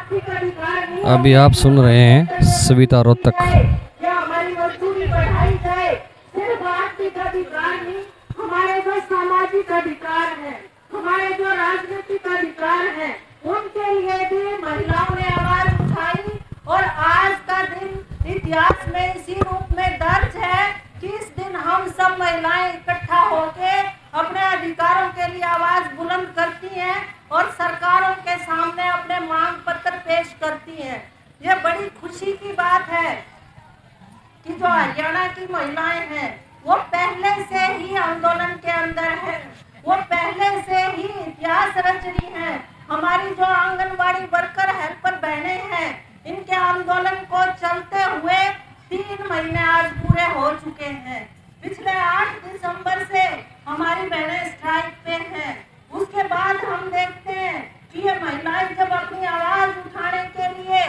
आर्थिक अधिकार नहीं। अभी आप सुन रहे हैं सविता रोहतक। या हमारी मजदूरी बढ़ाई जाए। सिर्फ आर्थिक अधिकार नहीं, हमारे जो सामाजिक अधिकार है, हमारे जो राजनीतिक अधिकार है, उनके लिए भी महिलाओं ने आवाज उठाई। और आज का दिन इतिहास में इसी रूप में दर्ज है कि इस दिन हम सब महिलाएं इकट्ठा होके अपने अधिकारों के लिए आवाज बुलंद करती हैं और सरकारों के सामने अपने मांग पत्र पेश करती हैं। ये बड़ी खुशी की बात है कि जो हरियाणा की महिलाएं हैं वो पहले से ही आंदोलन के अंदर है, वो पहले से ही इतिहास रच रही हैं। हमारी जो आंगनबाड़ी वर्कर हेल्पर बहनें हैं, इनके आंदोलन को चलते हुए 3 महीने आज पूरे हो चुके हैं। पिछले 8 दिसंबर से हमारी बहनें स्ट्राइक पे हैं। उसके बाद हम देखते हैं कि ये महिलाएं जब अपनी आवाज उठाने के लिए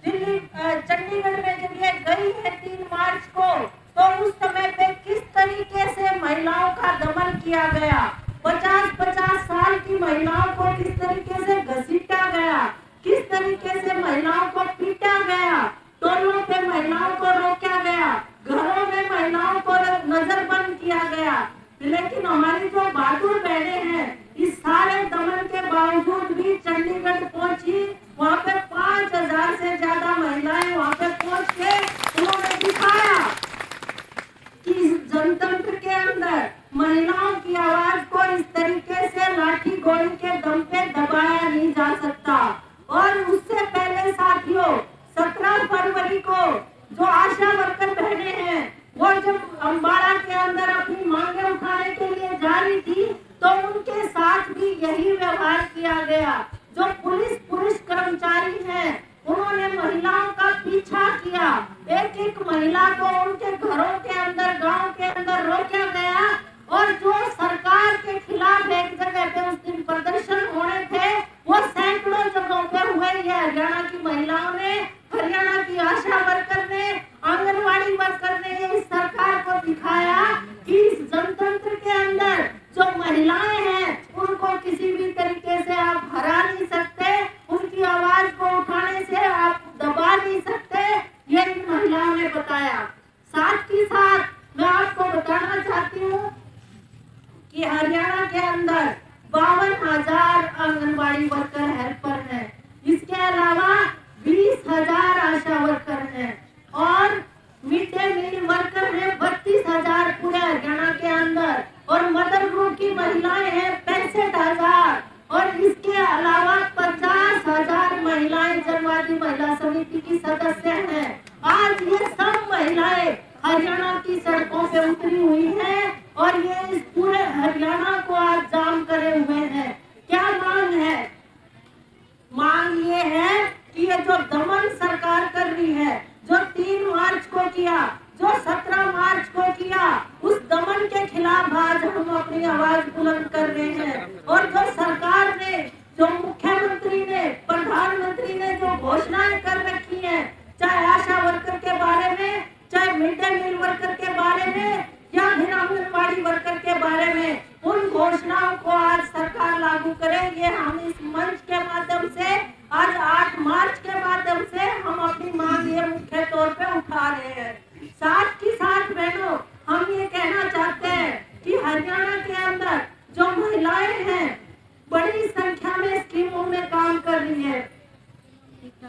दिल्ली चंडीगढ़ में जब ये गई है 3 मार्च को, तो उस समय पे किस तरीके से महिलाओं का दमन किया गया। 50-50 साल की महिलाओं को किस तरीके से घसीटा गया, किस तरीके से महिलाओं को पीटा गया, टोलों पे महिलाओं को रोका गया, घरों में महिलाओं को नजरबंद किया गया। लेकिन हमारी जो बहादुर बहनें हैं, इस सारे दमन के बावजूद भी चंडीगढ़ पहुंची। वहाँ पे 5000 से ज्यादा महिलाएं वहाँ पे पहुंच के उन्होंने दिखाया कि इस जनतंत्र के अंदर महिलाओं की आवाज को इस तरीके से लाठी गोली के दम पे दबाया नहीं जा सकता। और उससे पहले साथियों, 17 फरवरी को जो आशा वर्कर बहनें हैं, वो जब अम्बाड़ा के अंदर अपनी मांगे उठाने के लिए जा रही थी, तो उनके साथ भी यही व्यवहार किया गया। जो पुलिस कर्मचारी हैं, उन्होंने महिलाओं का पीछा किया। एक महिला को उनके घरों के अंदर, गांव के अंदर रोका गया। और जो सरकार के खिलाफ एक जगह पे उस दिन प्रदर्शन होने थे, वो सैकड़ों जगहों पे हुए। ये हरियाणा की महिलाओं ने, हरियाणा की आशा वर्कर ने, आंगनवाड़ी वर्कर ने इस सरकार को दिखाया कि इस जनतंत्र के अंदर जो महिलाएं हैं, उनको किसी भी तरीके से आप हरा नहीं सकते, उनकी आवाज को उठाने से आप दबा नहीं सकते। ये इन महिलाओं ने बताया। साथ ही साथ मैं आपको बताना चाहती हूँ कि हरियाणा के अंदर 52,000 आंगनबाड़ी वर्कर हेल्पर हैं। इसके अलावा 20,000 आशा वर्कर हैं और मिड डे मील वर्कर हैं 32,000 पूरे हरियाणा के अंदर। और मदर ग्रुप की महिलाएं हैं 65,000। और इसके अलावा 50,000 महिलाएं जनवादी महिला समिति की सदस्य हैं। आज ये सब महिलाएं हरियाणा की सड़कों पे उतरी हुई हैं और ये इस पूरे हरियाणा को आज जाम करे हुए हैं। क्या मांग है? मांग ये है कि ये जो दमन सरकार कर रही है, जो 3 मार्च को किया, जो 17 मार्च को किया, उस दमन के खिलाफ आज हम अपनी आवाज बुलंद कर रहे हैं। और जो सरकार ने, जो मुख्यमंत्री ने, प्रधानमंत्री ने जो घोषणाएं कर रखी हैं, चाहे आशा वर्कर के बारे में, चाहे मिड डे मील वर्कर के बारे में, या फिर आंगनबाड़ी वर्कर के बारे में, उन घोषणाओं को आज सरकार लागू करे। ये हम इस मंच के माध्यम से, आज 8 मार्च के माध्यम से हम अपनी मांग ये मुख्य तौर पे उठा रहे हैं। साथ ही साथ बहनों, हम ये कहना चाहते हैं कि हरियाणा के अंदर जो महिलाएं हैं, बड़ी संख्या में स्कीमों में काम कर रही है।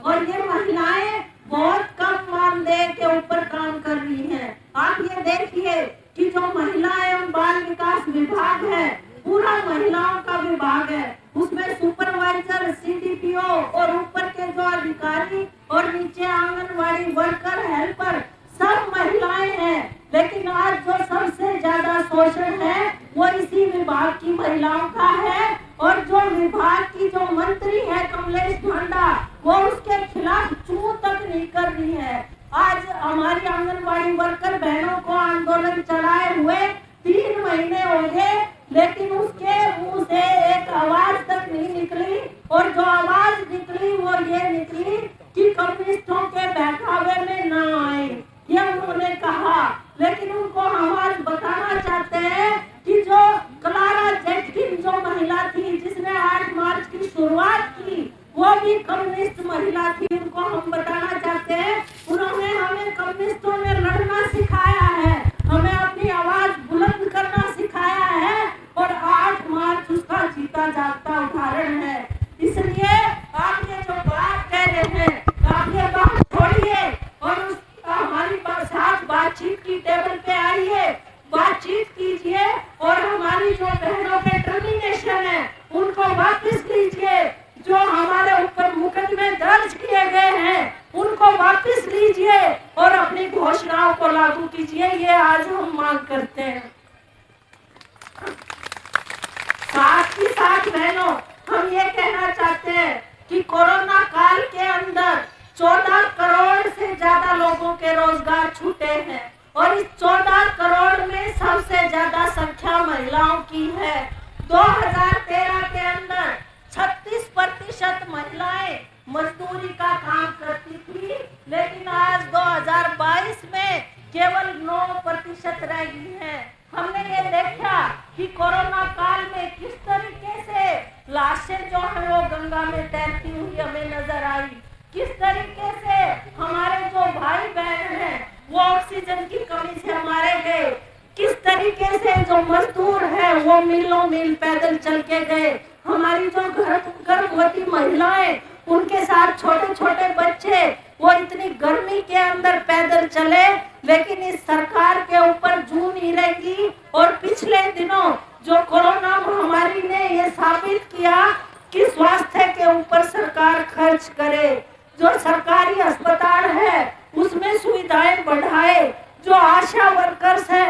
और ये महिलाएं बहुत कम मानदेय के ऊपर काम कर रही हैं। आप ये देखिए कि जो महिला एवं बाल विकास विभाग है, पूरा महिलाओं का विभाग है। उसमें सुपरवाइजर, CDPO और ऊपर के जो अधिकारी और नीचे आंगनवाड़ी वर्कर, हेल्पर, सब महिलाएं हैं। लेकिन आज जो सबसे ज्यादा शोषण है वो इसी विभाग की महिलाओं का है। और जो विभाग की जो मंत्री है कमलेश ढांडा, वो उसके खिलाफ चूं तक नहीं कर रही है। आज हमारी आंगनबाड़ी वर्कर बहनों को आंदोलन चलाए हुए 3 महीने हो गए, लेकिन उसके मुंह से एक आवाज तक नहीं निकली। और जो आवाज निकली वो ये निकली कि कम्युनिस्टों के बहकावे में ना आए, ये उन्होंने कहा। लेकिन उनको हम आज बताना चाहते हैं कि जो क्लारा जेटकिन जो महिला थी जिसने 8 मार्च की शुरुआत की, वो भी कम्युनिस्ट महिला थी, उनको हम बताना चाहते हैं, उन्होंने हमें कम्युनिस्टों ने लड़ना सिखाया है, हमें अपनी आवाज बुलंद करना सिखाया है और 8 मार्च उसका जीता जागता उदाहरण है। इसलिए आप ये जो बात कह रहे हैं, आप ये बात छोड़िए और हमारी साथ बातचीत की टेबल पे आइए, बातचीत कीजिए और हमारी जो बहनों के टर्मिनेशन है उनको वापस लीजिए, जो हमारे ऊपर मुकदमे दर्ज किए गए हैं उनको वापस लीजिए और अपनी घोषणाओं को लागू कीजिए। ये आज हम मांग करते हैं। साथ ही साथ बहनों, हम ये कहना चाहते हैं कि कोरोना काल के अंदर 14 करोड़ से ज्यादा लोगों के रोजगार छूटे हैं और इस 14 करोड़ में सबसे ज्यादा संख्या महिलाओं की है। 2013 के अंदर 36% महिलाएं मजदूरी का काम करती थी, लेकिन आज 2022 में केवल 9% रह गई है। हमने ये देखा कि कोरोना काल में किस तरीके से लाशें जो है वो गंगा में तैरती हुई हमें नजर आई, किस तरीके से हमारे जो भाई बहन हैं वो ऑक्सीजन की कमी से मारे गए, किस तरीके से जो मजदूर हैं वो मीलों मील पैदल चल के गए, हमारी जो गर्भवती महिलाएं उनके साथ छोटे छोटे बच्चे वो इतनी गर्मी के अंदर पैदल चले, लेकिन इस सरकार के ऊपर जू नहीं रहेगी। और पिछले दिनों जो कोरोना महामारी ने ये साबित किया कि स्वास्थ्य के ऊपर सरकार खर्च करे, जो सरकारी अस्पताल है उसमें सुविधाएं बढ़ाए, जो आशा वर्कर्स हैं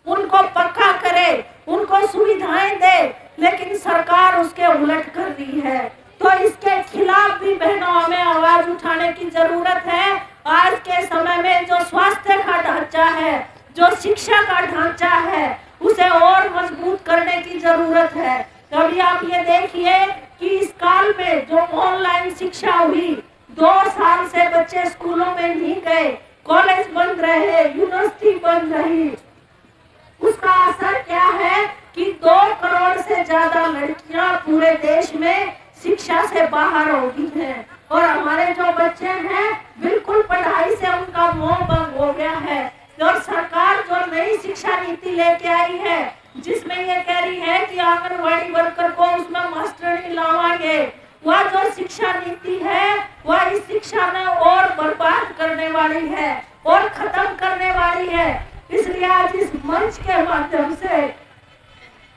उनको पक्का करे, उनको सुविधाएं दे, लेकिन सरकार उसके उलट कर रही है। तो इसके खिलाफ भी बहनों हमें आवाज उठाने की जरूरत है। आज के समय में जो स्वास्थ्य का ढांचा है, जो शिक्षा का ढांचा है, उसे और मजबूत करने की जरूरत है। कभी आप ये देखिए कि इस काल में जो ऑनलाइन शिक्षा हुई, 2 साल से बच्चे स्कूलों में नहीं गए, कॉलेज बंद रहे, यूनिवर्सिटी बंद रही, उसका असर क्या है कि 2 करोड़ से ज्यादा लड़कियां पूरे देश में शिक्षा से बाहर हो गई हैं और हमारे जो बच्चे हैं बिल्कुल पढ़ाई से उनका मोह भंग हो गया है। और सरकार जो नई शिक्षा नीति लेके आई है, जिसमें ये कह रही है कि आंगनवाड़ी वर्कर को उसमें मास्टरनी लावांगे, वह जो शिक्षा नीति है वह इस शिक्षा में और बर्बाद करने वाली है और खत्म करने वाली है। इसलिए आज इस मंच के माध्यम से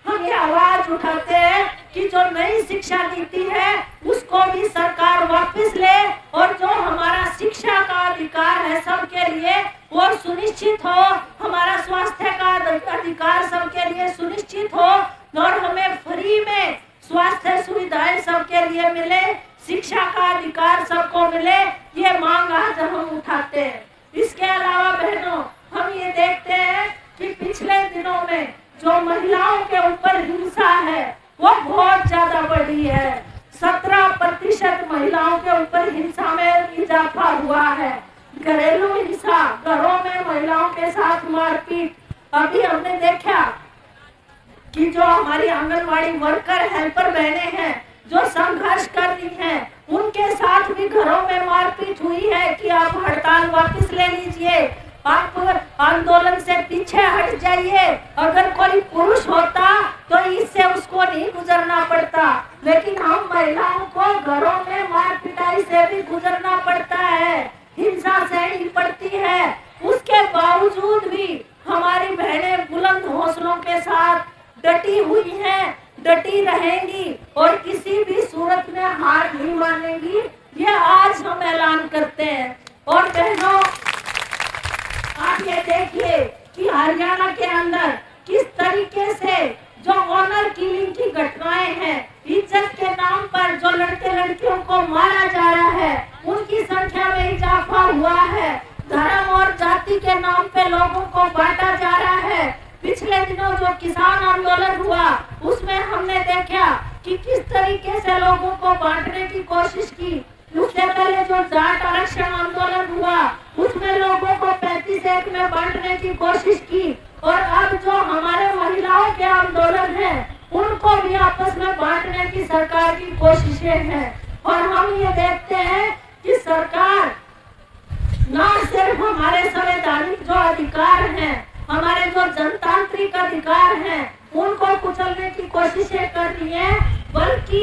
हम ये आवाज उठाते हैं कि जो नई शिक्षा नीति है उसको भी सरकार वापस ले और जो हमारा शिक्षा का अधिकार है सबके लिए वो सुनिश्चित हो, हमारा स्वास्थ्य का अधिकार सबके लिए सुनिश्चित हो और हमें फ्री में स्वास्थ्य सुविधाएं सबके लिए मिले, शिक्षा का अधिकार सबको मिले, ये मांग आज हम उठाते हैं। इसके अलावा बहनों, हम ये देखते हैं कि पिछले दिनों में जो महिलाओं के ऊपर हिंसा है वो बहुत ज्यादा बढ़ी है। 17% महिलाओं के ऊपर हिंसा में इजाफा हुआ है। घरेलू हिंसा, घरों में महिलाओं के साथ मारपीट। अभी हमने देखा कि जो हमारी आंगनवाड़ी वर्कर हेल्पर बहनें हैं जो संघर्ष कर रही हैं, उनके साथ भी घरों में मारपीट हुई है कि आप हड़ताल वापस ले लीजिए, आप आंदोलन से पीछे हट जाइए। अगर कोई पुरुष होता तो इससे उसको नहीं गुजरना पड़ता, लेकिन हम महिलाओं को घरों में मार पिटाई से भी गुजरना पड़ता है, हिंसा सहनी पड़ती है। उसके बावजूद भी हमारी बहनें बुलंद हौसलों के साथ डटी हुई हैं, डटी रहेंगी और किसी भी सूरत में हार नहीं मानेंगी। ये आज हम ऐलान करते हैं। और बहनों, आप ये देखिए कि हरियाणा के अंदर किस तरीके से जो ऑनर किलिंग की घटनाएं हैं, इज्जत के नाम पर जो लड़के लड़कियों को मारा जा रहा है, उनकी संख्या में इजाफा हुआ है। धर्म और जाति के नाम पे लोगों को बांटा जा रहा है। पिछले दिनों जो किसान आंदोलन हुआ उसमें हमने देखा कि किस तरीके से लोगों को बांटने की कोशिश की। उससे पहले जो जाट आरक्षण आंदोलन हुआ उसमें लोगों को 35-1 में बांटने की कोशिश की। और अब जो हमारे महिलाओं के आंदोलन हैं उनको भी आपस में बांटने की सरकार की कोशिशें हैं। और हम ये देखते हैं कि सरकार ना सिर्फ हमारे संवैधानिक जो अधिकार हैं, हमारे जो जनतांत्रिक अधिकार हैं, उनको कुचलने की कोशिशें कर रही है, बल्कि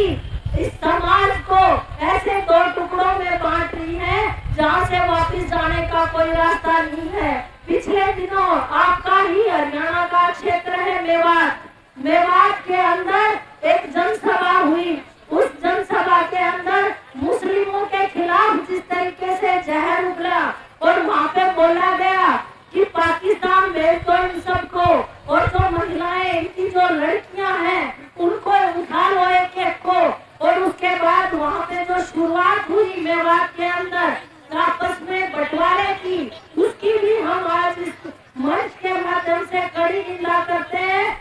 इस समाज को ऐसे दो टुकड़ों में बांट रही है जहां से वापस जाने का कोई रास्ता नहीं है। पिछले दिनों आपका ही हरियाणा का क्षेत्र है मेवात। मेवात के अंदर एक जनसभा हुई। उस जनसभा के अंदर मुस्लिमों के खिलाफ जिस तरीके से जहर उगला और वहाँ पे बोला गया कि पाकिस्तान भेज दो इन सबको, और जो महिलाएं, इनकी जो लड़कियां हैं, उनको उठा लो एक एक को। और उसके बाद वहाँ पे जो शुरुआत हुई मेवात के अंदर आपस में बंटवारे की, उसकी भी हम आज इस मंच के माध्यम से कड़ी निंदा करते हैं।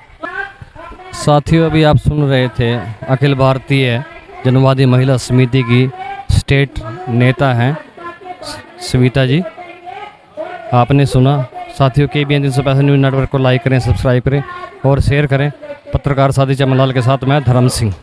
साथियों, अभी आप सुन रहे थे अखिल भारतीय जनवादी महिला समिति की स्टेट नेता हैं सविता जी। आपने सुना। साथियों, KBN 365 न्यूज़ नेटवर्क को लाइक करें, सब्सक्राइब करें और शेयर करें। पत्रकार साथी चमनलाल के साथ मैं धर्म सिंह।